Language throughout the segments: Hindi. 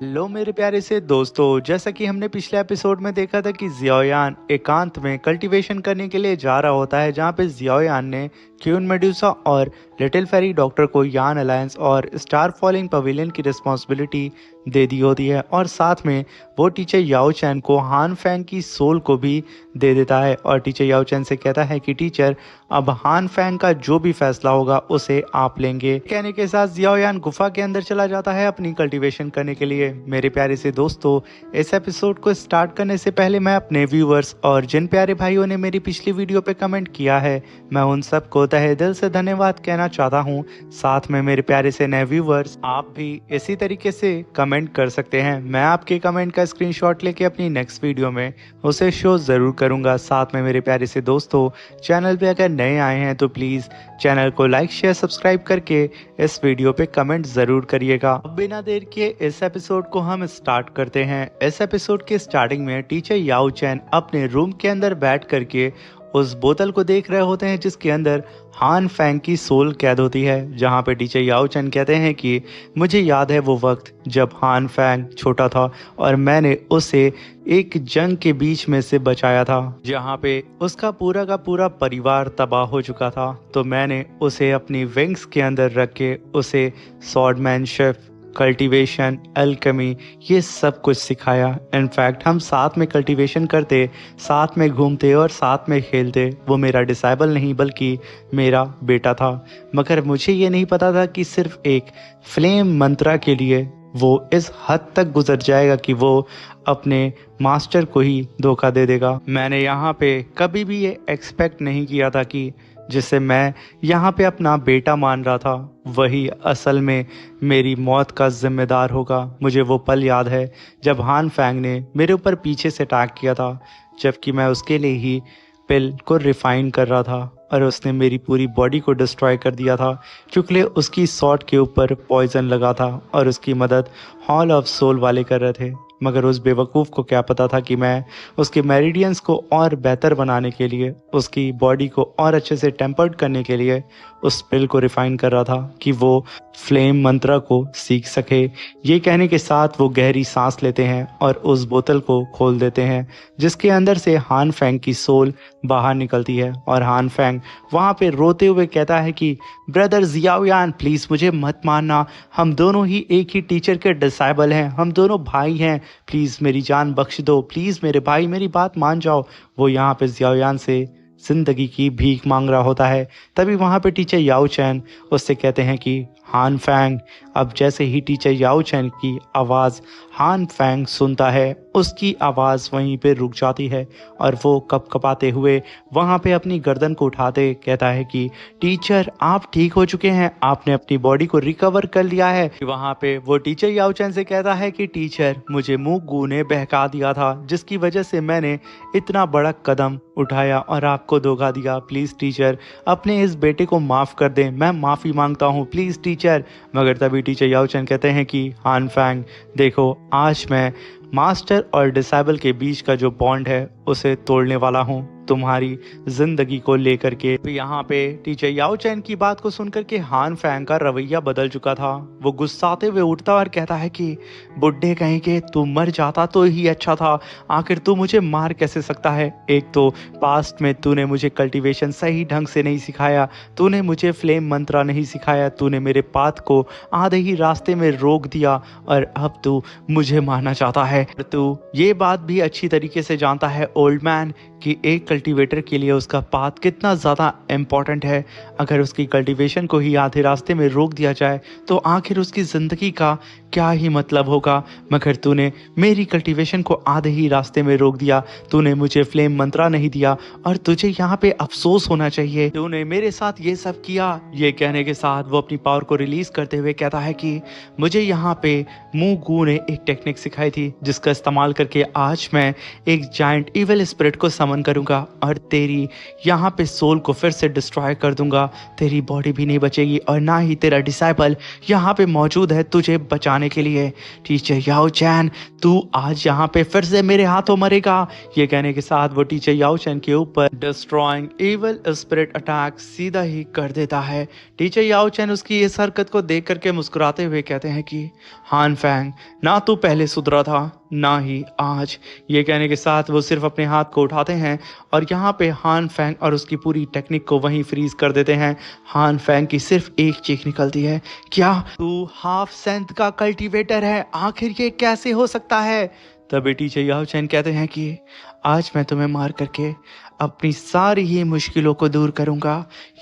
लो मेरे प्यारे से दोस्तों, जैसा कि हमने पिछले एपिसोड में देखा था कि जियाओयान एकांत में कल्टीवेशन करने के लिए जा रहा होता है, जहां पे जियाओयान ने क्यून मेडुसा और लिटिल फेरी डॉक्टर को यान अलायंस और स्टार फॉलिंग पवेलियन की रिस्पॉन्सिबिलिटी दे दी होती है। और साथ में वो टीचर याओ चैन को हान फैंग की सोल को भी दे देता है और टीचर याओ चैन से कहता है कि टीचर, अब हान फैंग का जो भी फैसला होगा उसे आप लेंगे। कहने के साथ जियाओयान गुफा के अंदर चला जाता है अपनी कल्टीवेशन करने के लिए। मेरे प्यारे से दोस्तों, इस एपिसोड को स्टार्ट करने से पहले मैं अपने व्यूअर्स और जिन प्यारे भाइयों ने मेरी पिछली वीडियो पे कमेंट किया है, मैं उन सबको तहे दिल से धन्यवाद कहना चाहता हूँ। साथ में मेरे प्यारे से नए व्यूअर्स, आप भी इसी तरीके से कमेंट कर सकते हैं। मैं आपके कमेंट का स्क्रीनशॉट लेके अपनी नेक्स्ट वीडियो में उसे शो जरूर करूंगा। साथ में मेरे प्यारे से दोस्तों, चैनल पे अगर नए आए हैं तो प्लीज चैनल को लाइक शेयर सब्सक्राइब करके इस वीडियो पे कमेंट जरूर करिएगा। अब बिना देर किए इस एपिसोड को हम स्टार्ट करते हैं। इस एपिसोड के स्टार्टिंग में टीचर याओ चैन अपने रूम के अंदर बैठ करके उस बोतल को देख रहे होते हैं जिसके अंदर हान फैंग की सोल कैद होती है। जहां पे टीचर याओ चैन कहते हैं कि मुझे याद है वो वक्त जब हान फैंग छोटा था और मैंने उसे एक जंग के बीच में से बचाया था, जहां पे उसका पूरा का पूरा परिवार तबाह हो चुका था। तो मैंने उसे अपनी विंग्स के अंदर रख के उसे स्वॉर्डमैनशिप, कल्टीवेशन, अल्केमी, ये सब कुछ सिखाया। इनफैक्ट हम साथ में कल्टीवेशन करते, साथ में घूमते और साथ में खेलते। वो मेरा डिसाइबल नहीं बल्कि मेरा बेटा था। मगर मुझे ये नहीं पता था कि सिर्फ एक फ्लेम मंत्रा के लिए वो इस हद तक गुजर जाएगा कि वो अपने मास्टर को ही धोखा दे देगा। मैंने यहाँ पे कभी भी ये एक्सपेक्ट नहीं किया था कि जिसे मैं यहाँ पे अपना बेटा मान रहा था, वही असल में मेरी मौत का जिम्मेदार होगा। मुझे वो पल याद है जब हान फैंग ने मेरे ऊपर पीछे से अटैक किया था, जबकि मैं उसके लिए ही पिल को रिफाइन कर रहा था और उसने मेरी पूरी बॉडी को डिस्ट्रॉय कर दिया था, क्योंकि उसकी सॉट के ऊपर पॉइजन लगा था और उसकी मदद हॉल ऑफ सोल वाले कर रहे थे। मगर उस बेवकूफ़ को क्या पता था कि मैं उसके मेरिडियंस को और बेहतर बनाने के लिए, उसकी बॉडी को और अच्छे से टेम्पर्ड करने के लिए उस पिल को रिफाइन कर रहा था कि वो फ्लेम मंत्रा को सीख सके। ये कहने के साथ वो गहरी सांस लेते हैं और उस बोतल को खोल देते हैं जिसके अंदर से हान फैंग की सोल बाहर निकलती है। और हान फैंग वहाँ पे रोते हुए कहता है कि ब्रदर जियाओयान, प्लीज़ मुझे मत मारना, हम दोनों ही एक ही टीचर के डिसाइबल हैं, हम दोनों भाई हैं, प्लीज़ मेरी जान बख्श दो, प्लीज़ मेरे भाई मेरी बात मान जाओ। वो यहाँ पे जियाओयान से जिंदगी की भीख मांग रहा होता है। तभी वहाँ पे टीचर याओ चैन उससे कहते हैं कि हान फैंग। अब जैसे ही टीचर याओ चैन की आवाज़ हान फैंग सुनता है, उसकी आवाज़ वहीं पे रुक जाती है और वो कपकपाते हुए वहाँ पे अपनी गर्दन को उठाते कहता है कि टीचर, आप ठीक हो चुके हैं, आपने अपनी बॉडी को रिकवर कर लिया है। वहाँ पे वो टीचर याओ चैन से कहता है कि टीचर, मुझे मुंगू ने बहका दिया था, जिसकी वजह से मैंने इतना बड़ा कदम उठाया और आपको धोखा दिया। प्लीज़ टीचर, अपने इस बेटे को माफ़ कर दें, मैं माफ़ी मांगता हूँ, प्लीज़ टीचर। मगर तभी टीचर याओ चैन कहते हैं कि हान फैंग, देखो, आज मैं मास्टर और डिसाइबल के बीच का जो बॉन्ड है उसे तोड़ने वाला हूँ तुम्हारी जिंदगी को लेकर के। तो यहाँ पे टीचर याओ चैन की बात को सुनकर के हान फैंग का रवैया बदल चुका था। वो गुस्साते हुए उठता और कहता है कि बुड्ढे कहीं के, तू मर जाता तो ही अच्छा था, आखिर तू मुझे मार कैसे सकता है? एक तो पास्ट में तूने मुझे कल्टीवेशन सही ढंग से नहीं सिखाया, तूने मुझे फ्लेम मंत्रा नहीं सिखाया, तूने मेरे पाथ को आधे ही रास्ते में रोक दिया और अब तू मुझे मारना चाहता है। तू ये बात भी अच्छी तरीके से जानता है ओल्ड मैन कि एक कल्टीवेटर के लिए उसका पाथ कितना ज़्यादा इम्पॉर्टेंट है। अगर उसकी कल्टीवेशन को ही आधे रास्ते में रोक दिया जाए तो आखिर उसकी ज़िंदगी का क्या ही मतलब होगा। मगर तूने मेरी कल्टीवेशन को आधे ही रास्ते में रोक दिया, तूने मुझे फ्लेम मंत्रा नहीं दिया और तुझे यहाँ पे अफसोस होना चाहिए, तूने मेरे साथ ये सब किया। ये कहने के साथ वो अपनी पावर को रिलीज करते हुए कहता है कि मुझे यहाँ पे मुंगू ने एक टेक्निक सिखाई थी जिसका इस्तेमाल करके आज मैं एक जायंट इविल स्पिरिट को समन करूंगा और तेरी यहाँ पे सोल को फिर से डिस्ट्रॉय कर दूंगा। तेरी बॉडी भी नहीं बचेगी और ना ही तेरा डिसाइपल यहाँ पे मौजूद है तुझे बचाने के लिए। टीचर याओ चैन, तू आज यहाँ पे फिर से मेरे हाथों मरेगा। ये कहने के साथ वो टीचर याओ चैन के ऊपर डिस्ट्रॉइंग इविल स्पिरिट अटैक सीधा ही कर देता है। टीचर याओ चैन उसकी इस हरकत को देख करके मुस्कुराते हुए कहते हैं कि हान फैंग, ना तू पहले सुधरा था ना ही आज। ये कहने के साथ वो सिर्फ अपने हाथ को उठाते हैं और यहाँ पे हान फैंग और उसकी पूरी टेक्निक को वहीं फ्रीज कर देते हैं। हान फैंग की सिर्फ एक चीख निकलती है, क्या तू हाफ सेंथ का कल्टीवेटर है? आखिर ये कैसे हो सकता है? तभी टीचर याओ चैन कहते हैं कि आज मैं तुम्हें मार करके अपनी सारी ही मुश्किलों को दूर करूंगा।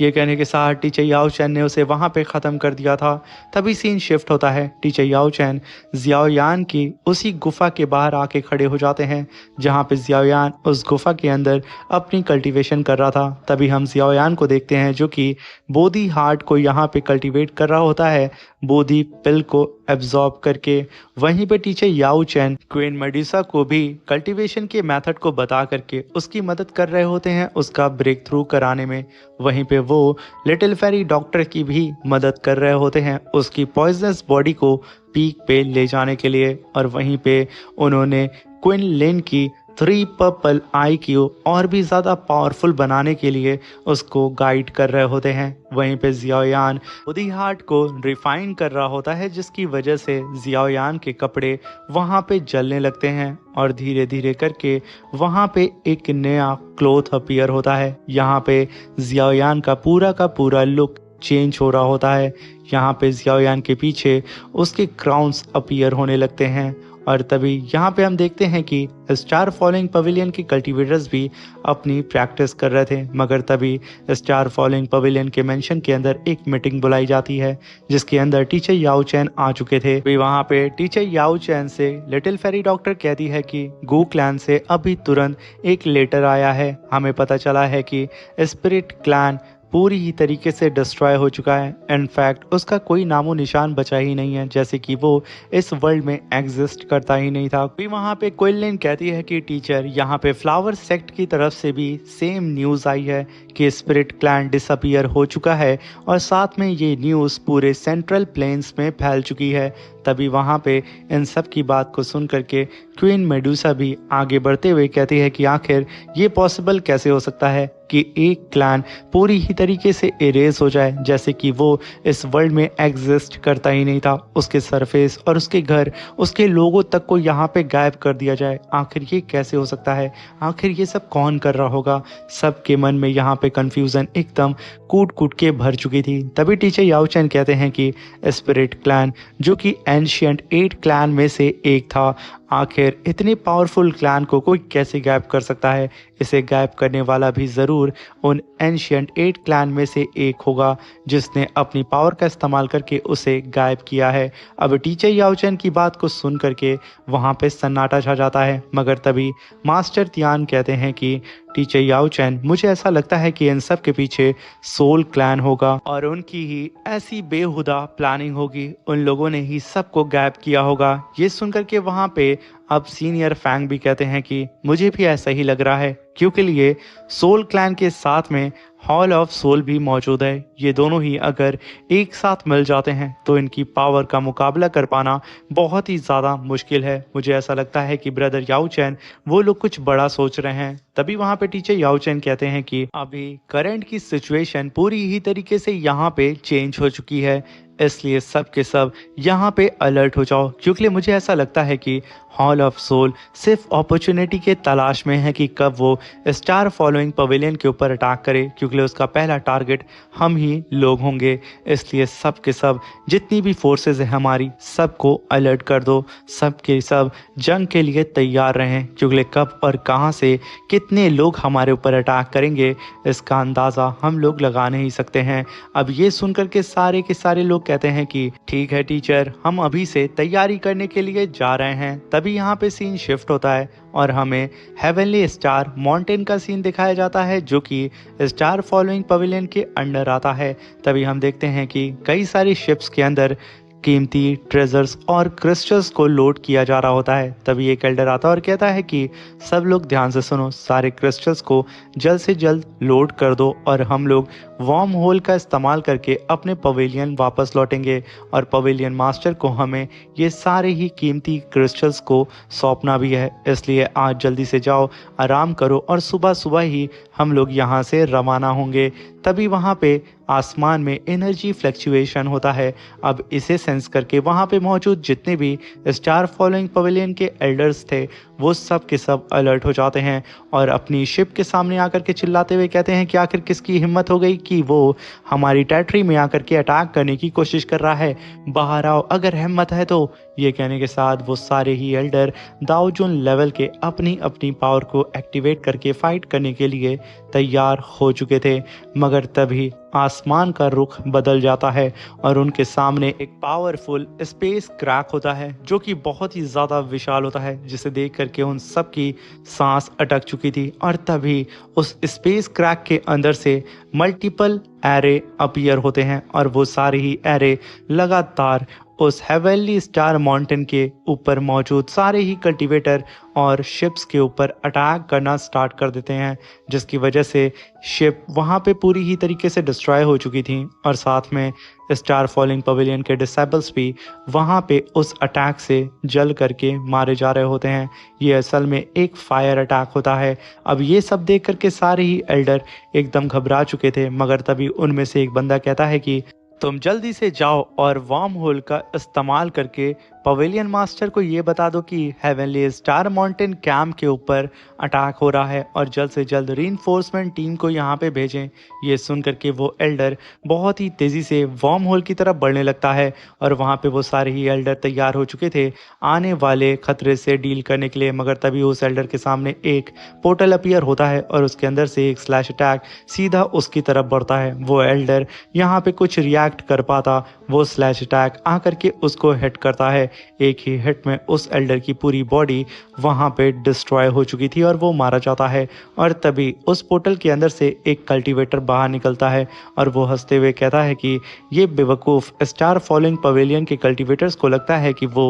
ये कहने के साथ टीचर याओ चैन ने उसे वहां पे ख़त्म कर दिया था। तभी सीन शिफ्ट होता है। टीचर याओ चैन जियाओयान की उसी गुफा के बाहर आके खड़े हो जाते हैं जहां पे जियाओयान उस गुफा के अंदर अपनी कल्टीवेशन कर रहा था। तभी हम जियाओयान को देखते हैं जो कि बोधी हार्ट को यहाँ पे कल्टीवेट कर रहा होता है, बोधी पिल को एब्जॉर्ब करके। वहीं पे टीचर याओ चैन क्वीन मेडुसा को भी कल्टीवेशन के मेथड को बता करके उसकी मदद कर रहे होते हैं उसका ब्रेक थ्रू कराने में। वहीं पे वो लिटिल फेरी डॉक्टर की भी मदद कर रहे होते हैं उसकी पॉइजनस बॉडी को पीक पे ले जाने के लिए। और वहीं पे उन्होंने क्वीन लिन की 3 पर्पल IQ और भी ज़्यादा पावरफुल बनाने के लिए उसको गाइड कर रहे होते हैं। वहीं पे जियाओयान बोधी हार्ट को रिफाइन कर रहा होता है जिसकी वजह से जियाओयान के कपड़े वहाँ पे जलने लगते हैं और धीरे धीरे करके वहाँ पे एक नया क्लोथ अपीयर होता है। यहाँ पे जियाओयान का पूरा लुक चेंज हो रहा होता है। यहाँ पे जियाओयान के पीछे उसके क्राउन्स अपीयर होने लगते हैं। और तभी यहाँ पे हम देखते हैं कि स्टार फॉलोइंग पवेलियन के कल्टीवेटर्स भी अपनी प्रैक्टिस कर रहे थे। मगर तभी स्टार फॉलोइंग पवेलियन के मेंशन के अंदर एक मीटिंग बुलाई जाती है जिसके अंदर टीचर याओ चैन आ चुके थे। भी वहाँ पे टीचर याओ चैन से लिटिल फेरी डॉक्टर कहती है कि गू क्लैन से अभी तुरंत एक लेटर आया है। हमें पता चला है कि स्पिरिट क्लैन पूरी ही तरीके से डिस्ट्रॉय हो चुका है। इनफैक्ट उसका कोई नामो निशान बचा ही नहीं है, जैसे कि वो इस वर्ल्ड में एग्जिस्ट करता ही नहीं था। भी वहाँ पे क्विनलिन कहती है कि टीचर, यहाँ पे फ्लावर सेक्ट की तरफ से भी सेम न्यूज़ आई है कि स्पिरिट क्लैन डिसअपियर हो चुका है और साथ में ये न्यूज़ पूरे सेंट्रल प्लेन्स में फैल चुकी है। तभी वहाँ पे इन सब की बात को सुन करके क्वीन मेडुसा भी आगे बढ़ते हुए कहती है कि आखिर ये पॉसिबल कैसे हो सकता है कि एक क्लैन पूरी ही तरीके से इरेज हो जाए, जैसे कि वो इस वर्ल्ड में एग्जिस्ट करता ही नहीं था। उसके सरफेस और उसके घर, उसके लोगों तक को यहाँ पे गायब कर दिया जाए। आखिर ये कैसे हो सकता है? आखिर ये सब कौन कर रहा होगा? सबके मन में यहाँ पे कंफ्यूजन एकदम कूट कूट के भर चुकी थी। तभी टीचर याओ चैन कहते हैं कि स्पिरिट क्लैन जो कि एंशिएंट 8 क्लैन में से एक था, आखिर इतने पावरफुल क्लैन को कोई कैसे गायब कर सकता है? इसे गायब करने वाला भी ज़रूर उन एंशिएंट 8 क्लैन में से एक होगा जिसने अपनी पावर का इस्तेमाल करके उसे गायब किया है। अब टीचर याओ चैन की बात को सुन करके वहाँ पे सन्नाटा छा जाता है। मगर तभी मास्टर तियान कहते हैं कि टीचर याओ चैन, मुझे ऐसा लगता है कि इन सब के पीछे सोल क्लैन होगा और उनकी ही ऐसी बेहुदा प्लानिंग होगी। उन लोगों ने ही सबको गायब किया होगा। ये सुनकर के वहाँ पे अब सीनियर फैंग भी कहते हैं कि मुझे भी ऐसा ही लग रहा है, क्योंकि लिए सोल क्लैन के साथ में हॉल ऑफ सोल भी मौजूद है। ये दोनों ही अगर एक साथ मिल जाते हैं तो इनकी पावर का मुकाबला कर पाना बहुत ही ज़्यादा मुश्किल है। मुझे ऐसा लगता है कि ब्रदर याओ चैन वो लोग कुछ बड़ा सोच रहे हैं। तभी वहाँ पे टीचर याओ चैन कहते हैं कि अभी करंट की सिचुएशन पूरी ही तरीके से यहाँ पे चेंज हो चुकी है, इसलिए सब के सब यहाँ पे अलर्ट हो जाओ, क्योंकि मुझे ऐसा लगता है कि हॉल ऑफ सोल सिर्फ अपॉर्चुनिटी के तलाश में है कि कब वो स्टार फॉलोइंग पवेलियन के ऊपर अटैक करे, क्योंकि उसका पहला टारगेट हम ही लोग होंगे। इसलिए सब के सब जितनी भी फोर्सेस है हमारी, सबको अलर्ट कर दो, सब के सब जंग के लिए तैयार रहें, क्योंकि कब और कहाँ से कितने लोग हमारे ऊपर अटैक करेंगे इसका अंदाज़ा हम लोग लगा नहीं सकते हैं। अब ये सुनकर के सारे लोग कहते हैं कि ठीक है टीचर, हम अभी से तैयारी करने के लिए जा रहे हैं। तभी यहाँ पे सीन शिफ्ट होता है और हमें हेवनली स्टार माउंटेन का सीन दिखाया जाता है जो कि स्टार फॉलोइंग पवेलियन के अंडर आता है। तभी हम देखते हैं कि कई सारी शिप्स के अंदर कीमती ट्रेजर्स और क्रिस्टल्स को लोड किया जा रहा होता है। तभी एक एल्डर आता है और कहता है कि सब लोग ध्यान से सुनो, सारे क्रिस्टल्स को जल्द से जल्द लोड कर दो और हम लोग वार्म होल का इस्तेमाल करके अपने पवेलियन वापस लौटेंगे और पवेलियन मास्टर को हमें ये सारे ही कीमती क्रिस्टल्स को सौंपना भी है। इसलिए आज जल्दी से जाओ, आराम करो और सुबह सुबह ही हम लोग यहाँ से रवाना होंगे। तभी वहाँ पे आसमान में एनर्जी फ्लक्चुएशन होता है। अब इसे सेंस करके वहाँ पे मौजूद जितने भी स्टार फॉलोइंग पवेलियन के एल्डर्स थे वो सब के सब अलर्ट हो जाते हैं और अपनी शिप के सामने आकर के चिल्लाते हुए कहते हैं कि आखिर किसकी हिम्मत हो गई कि वो हमारी टेरिटरी में आकर के अटैक करने की कोशिश कर रहा है, बाहर आओ अगर हिम्मत है तो। ये कहने के साथ वो सारे ही एल्डर दाओ जुन लेवल के अपनी अपनी पावर को एक्टिवेट करके फाइट करने के लिए तैयार हो चुके थे। मगर तभी आसमान का रुख बदल जाता है और उनके सामने एक पावरफुल स्पेस क्रैक होता है जो कि बहुत ही ज़्यादा विशाल होता है, जिसे देख करके उन सब की सांस अटक चुकी थी। और तभी उस स्पेस क्रैक के अंदर से मल्टीपल एरे अपीयर होते हैं और वो सारे ही एरे लगातार उस हेवनली स्टार माउंटेन के ऊपर मौजूद सारे ही कल्टीवेटर और शिप्स के ऊपर अटैक करना स्टार्ट कर देते हैं, जिसकी वजह से शिप वहाँ पे पूरी ही तरीके से डिस्ट्रॉय हो चुकी थी और साथ में स्टार फॉलिंग पवेलियन के डिसेबल्स भी वहाँ पे उस अटैक से जल करके मारे जा रहे होते हैं। ये असल में एक फायर अटैक होता है। अब ये सब देख करके सारे ही एल्डर एकदम घबरा चुके थे, मगर तभी उनमें से एक बंदा कहता है कि तुम जल्दी से जाओ और वार्म होल का इस्तेमाल करके पवेलियन मास्टर को ये बता दो कि हेवनली स्टार माउंटेन कैंप के ऊपर अटैक हो रहा है और जल्द से जल्द रीइंफोर्समेंट टीम को यहाँ पे भेजें। ये सुन करके वो एल्डर बहुत ही तेज़ी से वार्म होल की तरफ बढ़ने लगता है और वहाँ पे वो सारे ही एल्डर तैयार हो चुके थे आने वाले खतरे से डील करने के लिए। मगर तभी उस एल्डर के सामने एक पोर्टल अपीयर होता है और उसके अंदर से एक स्लैश अटैक सीधा उसकी तरफ बढ़ता है। वो एल्डर यहाँ पे कुछ रिएक्ट कर पाता, वो स्लैश अटैक आकर के उसको हिट करता है। एक ही हिट में उस एल्डर की पूरी बॉडी वहां पे डिस्ट्रॉय हो चुकी थी और वो मारा जाता है। और तभी उस पोर्टल के अंदर से एक कल्टीवेटर बाहर निकलता है और वो हंसते हुए कहता है कि ये बेवकूफ़ स्टार फॉलोइंग पवेलियन के कल्टीवेटर्स को लगता है कि वो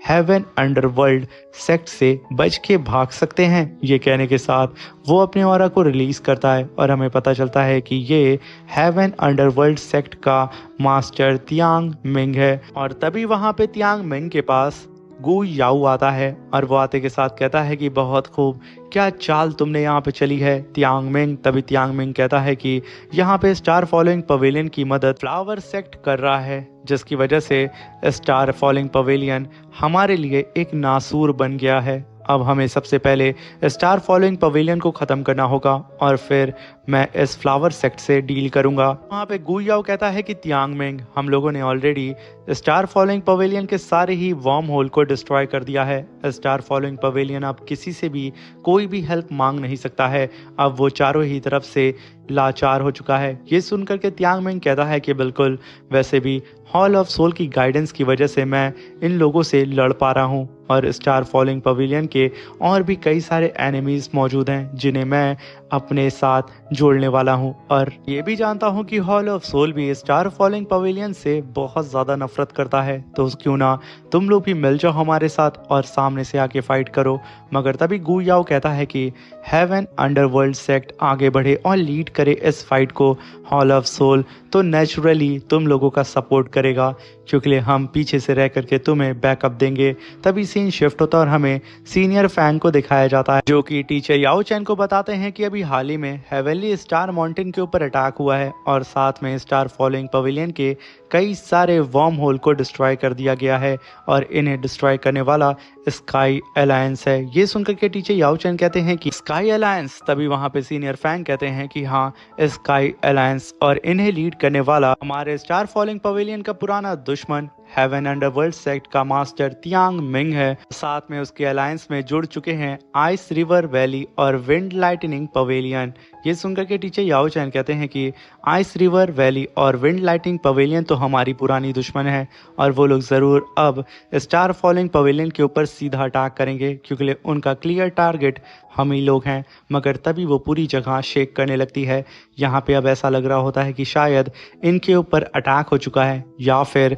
हेवन अंडरवर्ल्ड सेक्ट से बच के भाग सकते हैं। ये कहने के साथ वो अपने ऑरा को रिलीज करता है और हमें पता चलता है कि ये हेवन अंडरवर्ल्ड सेक्ट का मास्टर तियांग मिंग है। और तभी वहां पे तियांग मिंग के पास गु याऊ आता है और वो आते के साथ कहता है कि बहुत खूब, क्या चाल तुमने यहाँ पे चली है तियांग मिंग। तभी तियांग मिंग कहता है कि यहाँ पे स्टार फॉलोइंग पवेलियन की मदद फ्लावर सेक्ट कर रहा है, जिसकी वजह से स्टार फॉलोइंग पवेलियन हमारे लिए एक नासूर बन गया है। अब हमें सबसे पहले स्टार फॉलोइंग पवेलियन को ख़त्म करना होगा और फिर मैं इस फ्लावर सेक्ट से डील करूंगा। वहाँ पे गुयाओ कहता है कि तियांग मिंग, हम लोगों ने ऑलरेडी स्टार फॉलोइंग पवेलियन के सारे ही वार्म होल को डिस्ट्रॉय कर दिया है। स्टार फॉलोइंग पवेलियन अब किसी से भी कोई भी हेल्प मांग नहीं सकता है। अब वो चारों ही तरफ से लाचार हो चुका है। ये सुनकर के तियांग मिंग कहता है कि बिल्कुल, वैसे भी हॉल ऑफ सोल की गाइडेंस की वजह से मैं इन लोगों से लड़ पा रहा हूँ और स्टार फॉलोइंग पवेलियन के और भी कई सारे एनिमीज मौजूद हैं जिन्हें मैं अपने साथ जोड़ने वाला हूँ। और ये भी जानता हूँ कि हॉल ऑफ सोल भी स्टार फॉलोइंग पवेलियन से बहुत ज़्यादा नफरत करता है, तो क्यों ना तुम लोग भी मिल जाओ हमारे साथ और सामने से आके फाइट करो। मगर तभी गु याओ कहता है कि हेवन अंडरवर्ल्ड सेक्ट आगे बढ़े और लीड करे इस फाइट को हॉल ऑफ सोल, तो नेचुरली तुम लोगों का सपोर्ट करेगा क्योंकि हम पीछे से रह करके तुम्हें बैकअप देंगे। तभी सीन शिफ्ट होता है और हमें सीनियर फैन को दिखाया जाता है जो कि टीचर याओ चैन को बताते हैं कि अभी हाल ही में हेवनली स्टार माउंटेन के ऊपर अटैक हुआ है और साथ में स्टार फॉलोइंग पवेलियन के कई सारे वार्म होल को डिस्ट्रॉय कर दिया गया है और इन्हें डिस्ट्रॉय करने वाला स्काई अलायंस है। ये सुनकर के टीचर याओ चैन कहते हैं कि स्काई अलायंस। तभी वहां पे सीनियर फैन कहते हैं कि हाँ, स्काई अलायंस, और इन्हें लीड करने वाला हमारे स्टार फॉलोइंग पवेलियन का पुराना दुश्मन हेवन अंडरवर्ल्ड सेक्ट का मास्टर तियांग मिंग है। साथ में उसके अलायंस में जुड़ चुके हैं आइस रिवर वैली और विंड लाइटनिंग पवेलियन। ये सुनकर के टीचर याओ चैन कहते हैं कि आइस रिवर वैली और विंड लाइटनिंग पवेलियन तो हमारी पुरानी दुश्मन है और वो लोग ज़रूर अब स्टार फॉलोइंग पवेलियन के ऊपर सीधा अटैक करेंगे क्योंकि उनका क्लियर टारगेट हम ही लोग हैं। मगर तभी वो पूरी जगह शेक करने लगती है। यहाँ पे अब ऐसा लग रहा होता है कि शायद इनके ऊपर अटैक हो चुका है या फिर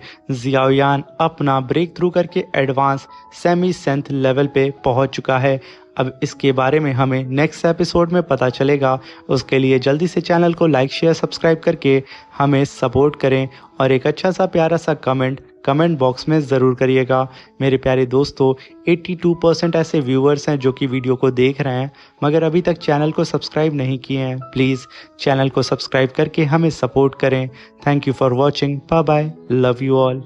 जियाओयान अपना ब्रेक थ्रू करके एडवांस सेमी सेंथ लेवल पे पहुंच चुका है। अब इसके बारे में हमें नेक्स्ट एपिसोड में पता चलेगा। उसके लिए जल्दी से चैनल को लाइक शेयर सब्सक्राइब करके हमें सपोर्ट करें और एक अच्छा सा प्यारा सा कमेंट बॉक्स में ज़रूर करिएगा। मेरे प्यारे दोस्तों, 82% ऐसे व्यूअर्स हैं जो कि वीडियो को देख रहे हैं मगर अभी तक चैनल को सब्सक्राइब नहीं किए हैं। प्लीज़ चैनल को सब्सक्राइब करके हमें सपोर्ट करें। Thank you for watching. Bye bye. Love you all.